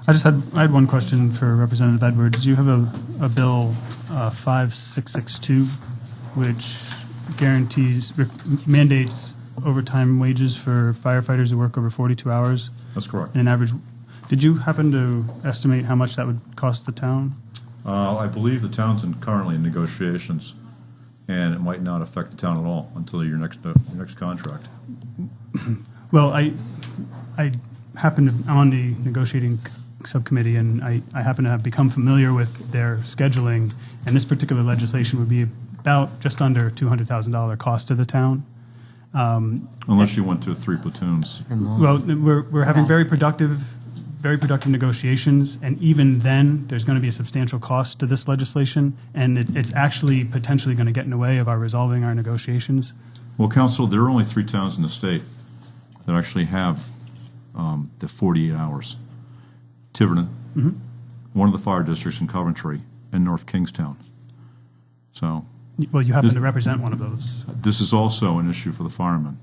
I had one question for Representative Edwards. You have a bill 5662, which mandates overtime wages for firefighters who work over 42 hours. That's correct. In an average. Did you happen to estimate how much that would cost the town? I believe the town's currently in negotiations, and it might not affect the town at all until your next contract. Well, I'm on the negotiating subcommittee, and I happen to have become familiar with their scheduling, and this particular legislation would be about just under $200,000 cost to the town. Unless you went to 3 platoons. Well, we're having very productive negotiations, and even then, there's going to be a substantial cost to this legislation, and it's actually potentially going to get in the way of our resolving our negotiations. Well, Council, there are only 3 towns in the state that actually have the 48 hours. Tiverton, one of the fire districts in Coventry, and North Kingstown. So, well, you happen to represent one of those. This is also an issue for the firemen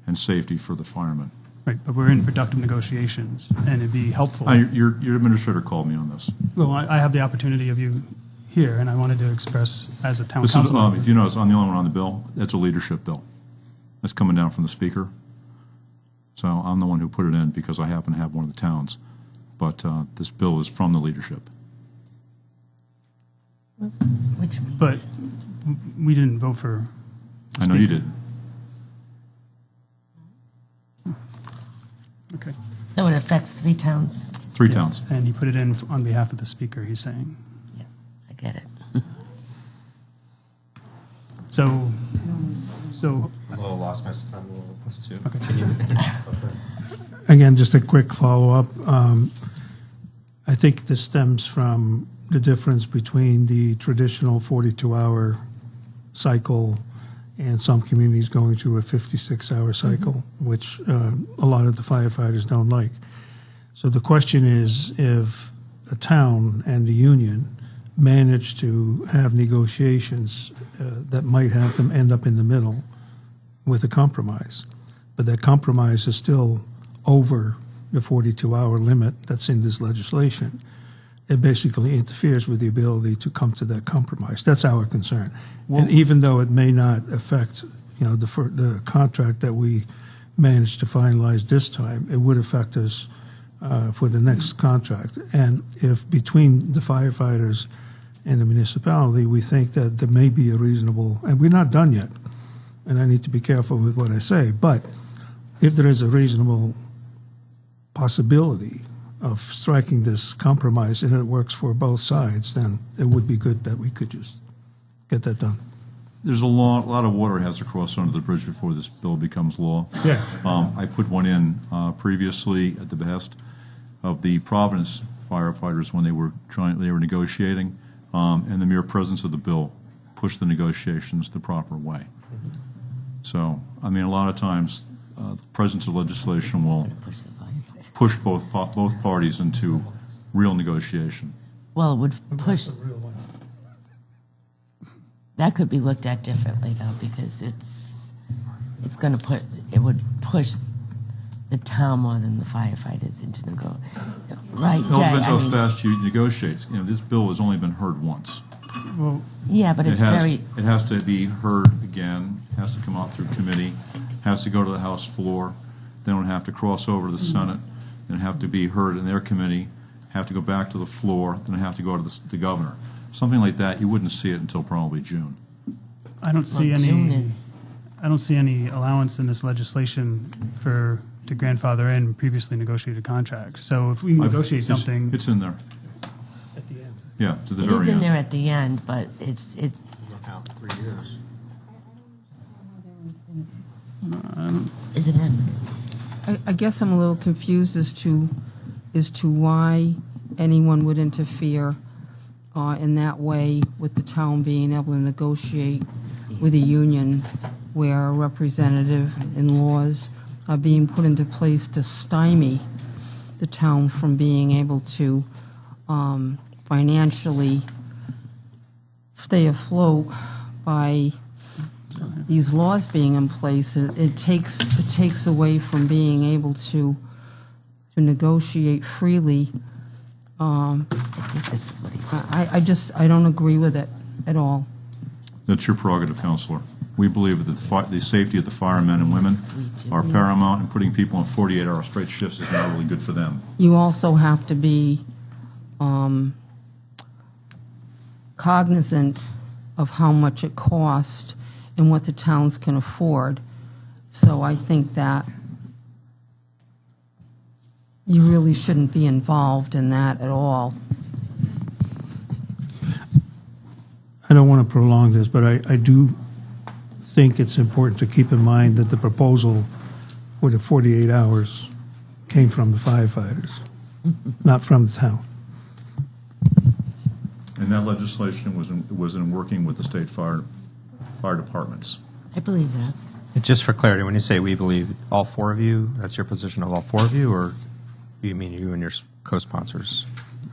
and safety for the firemen. Right, but we're in productive negotiations, and it'd be helpful. Your administrator called me on this. Well, I have the opportunity of you here, and I wanted to express as a town council. If you notice, I'm the only one on the bill. That's a leadership bill. That's coming down from the speaker. So I'm the one who put it in because I happen to have one of the towns. But this bill is from the leadership. Which means? But we didn't vote for. I know you did. Okay. So it affects 3 towns? 3 towns. And he put it in on behalf of the speaker, he's saying. Yes, I get it. So. I'm a little lost too. Okay. Again, just a quick follow-up. I think this stems from the difference between the traditional 42-hour cycle and some communities going to a 56-hour cycle, which a lot of the firefighters don't like. So the question is, if a town and the union manage to have negotiations that might have them end up in the middle with a compromise, but that compromise is still over the 42-hour limit that's in this legislation, it basically interferes with the ability to come to that compromise. That's our concern. Well, and even though it may not affect, the contract that we managed to finalize this time, it would affect us for the next contract. And if between the firefighters and the municipality, we think that there may be a reasonable, and we're not done yet, and I need to be careful with what I say, but if there is a reasonable possibility of striking this compromise and it works for both sides, then it would be good that we could just get that done. There's a lot of water has to cross under the bridge before this bill becomes law. Yeah. I put one in previously at the behest of the Providence firefighters when they were negotiating, and the mere presence of the bill pushed the negotiations the proper way. So, I mean, a lot of times the presence of legislation will push both parties into real negotiation. Well, it would push. That could be looked at differently, though, because it's going to it would push the town more than the firefighters into the go. Right, It all depends how fast you negotiate. This bill has only been heard once. Well, yeah, but it has to be heard again, has to come out through committee, has to go to the House floor, then it would have to cross over to the Senate, and have to be heard in their committee, have to go back to the floor, then have to go to the governor. Something like that, you wouldn't see it until probably June. I don't see any allowance in this legislation to grandfather in previously negotiated contracts. So if we negotiate something, it's in there At the end. Yeah, to the it very is in end. there at the end, but it's Count 3 years. is it in? I guess I'm a little confused as to why anyone would interfere in that way with the town being able to negotiate with a union where a representative and laws are being put into place to stymie the town from being able to financially stay afloat by these laws being in place. It takes away from being able to negotiate freely I think this is what he said. I don't agree with it at all. That's your prerogative, Counselor. We believe that the safety of the firemen and women are paramount, and putting people on 48-hour straight shifts is not really good for them. You also have to be cognizant of how much it costs and what the towns can afford. So I think that you really shouldn't be involved in that at all. I don't want to prolong this, but I do think it's important to keep in mind that the proposal for the 48 hours came from the firefighters, not from the town. And that legislation was in working with the state fire departments. I believe that. And just for clarity, when you say we believe, all four of you, that's your position of all four of you, or you mean you and your co-sponsors?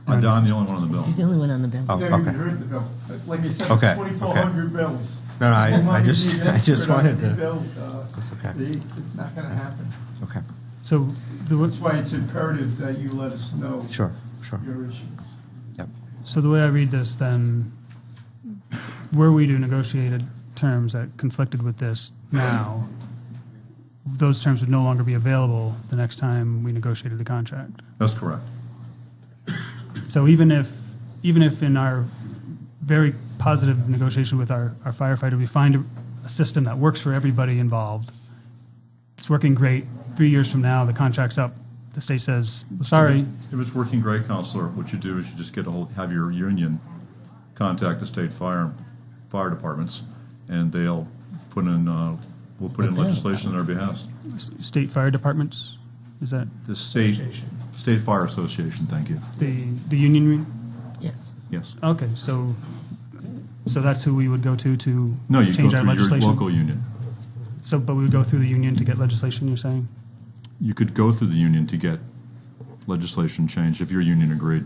I'm the only one on the bill. He's the only one on the bill. Oh, Never even okay. heard the bill. Like I said, Okay, it's 2,400 bills. No, no, I just wanted to. That's That's okay. It's not going to happen. Okay. So That's why it's imperative that you let us know Sure. your issues. Yep. So the way I read this, then, were we to negotiate terms that conflicted with this now, those terms would no longer be available the next time we negotiated the contract. That's correct. So even if in our very positive negotiation with our firefighter, we find a system that works for everybody involved, it's working great. 3 years from now, the contract's up. The state says, sorry. If it's working great, Counselor, what you do is you just have your union contact the state fire departments, and they'll put in legislation on their behalf. State fire departments, is that The State Fire Association, thank you. the union? Yes. Yes. Okay, so that's who we would go to No, you go change our through your legislation? local union. So, but we would go through the union to get legislation, you're saying? You could go through the union to get legislation changed if your union agreed.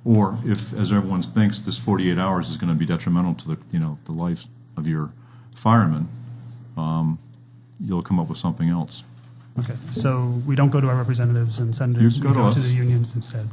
Or if, as everyone thinks, this 48 hours is going to be detrimental to the life of your firemen, you'll come up with something else. Okay, so we don't go to our representatives and senators, You we go to go to us. the unions instead.